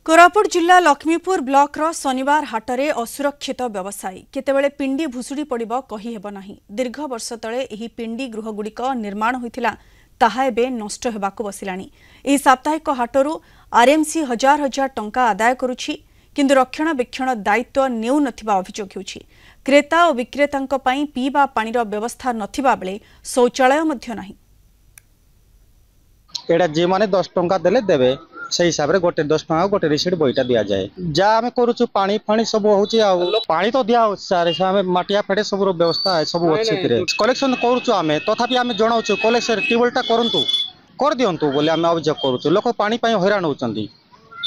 कोरापुट जिला लक्ष्मीपुर ब्लॉक रो शनिवार हाटरे असुरक्षित व्यवसायी केतेबेले पिंडी भुसुड़ी पड़िबो कहि हेबो नाही। दीर्घ वर्ष तले एही पिंडी गृहगुड़िक निर्माण होइथिला ताहा एबे नष्ट हेबाकु बसिलाणी। एही साप्ताहिक हाटरू आरएमसी हजार हजार टंका आदाय करुछि किंतु रक्षणाबेक्षण दायित्व नेउ नथिबा अभियोग हेउछि। क्रेता और विक्रेतांक पई पीबा पानीर व्यवस्था नथिबा बेले शौचालय मध्य नाही। एटा जे माने 10 टंका देले देबे से हिसाब रे गोटे 10 टंका गोटे रिसीट बईटा दिया जाए। जा आमे करूछु पानी फानी सब होउची आ पानी तो दिया सारे आमे माटिया फेडे सब रो व्यवस्था है सब अच्छे रे कलेक्शन करूछु आमे तथापि आमे जणाउछु कलेक्शन टेबलटा करंतु कर दियंतु बोले आमे अभियोग करूछु। लोक पानी पई हैरान होचंदी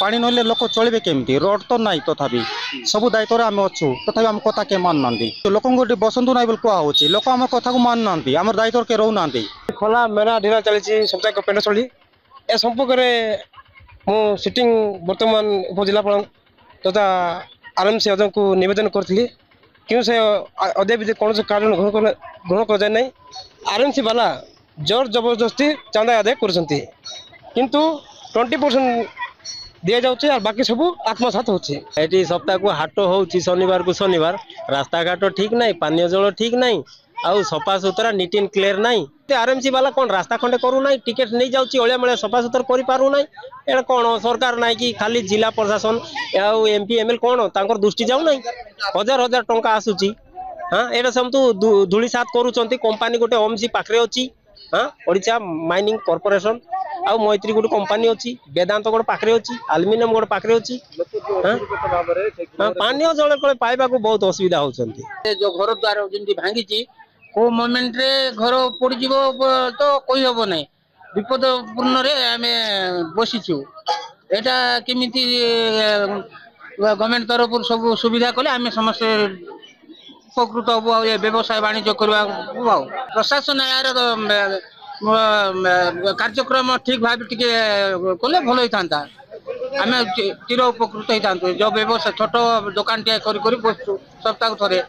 पानी नले लोक चलबे केमती रोड तो नाही तथापि सब दायित्व रे आमे अछु तथापि आम कथा के मान नांदी लोकन गोटे बसंतु नाही बोल को होची लोक आम कथा को मान नांदी हमर दायित्व के रहू नांदी। खोला मेरा ढिला चली सप्ताह पेंड चली ए संपर्क मु सिटिंग वर्तमान उपजिलापाल तथा आरएमसी अध्यक्ष को निवेदन करी क्यों से अद्यावधि कौन से कारण ग्रहण कर जाए आरएमसी वाला जोर जबरदस्ती चांदा आदाय किंतु 20% दिया जाउछे और बाकी सब आत्मसात होछि। एटी सप्ताह को हाट होउछि शनिवार को शनिवार रास्ता घाट ठीक नहीं पानी जल ठीक नहीं आउ सफा सुतरा नीट एंड क्लियर नहीं। आरएमसी वाला कौन रास्ता खंडे करू नहीं टिकेट नहीं जाउछि ओलिया मेले सफा सुतर करि पारु नहीं। एटा कौन सरकार नहीं कि खाली जिला प्रशासन आउ एमपी एमएल कौन तांकर दृष्टि जाउ नहीं हजार हजार टंका आसुछि। हाँ एटा समतु धूली सात करूचंती कंपनी गोटे ओमसी पाखरे अछि। हाँ ओडिशा माइनिंग कॉर्पोरेशन आउ मैत्री गोटे कंपनी अछि वेदांत गोटे पाखरे अछि एल्युमिनियम गोटे पाखरे अछि। हाँ पानी जल कोले पाइबा को बहुत असुविधा होचंती। जो घर द्वार जेंति भांगी को मोमेंट रे घर पड़ जीवो तो कोई हबो नहीं विपदपूर्ण रे आमे बसिछु। एटा केमिति गवर्नमेंट तरफ सब सुविधा कले आमे समस्त उपकृत हबो आ व्यवसाय वाणिज्य करबा प्रशासन यार कार्यक्रम ठीक भाव टिके कले भल होइतांता आमे चिर उपकृत होइतांतो जो व्यवसाय छोट दुकान टिया करी बसछु सप्ताह थरे।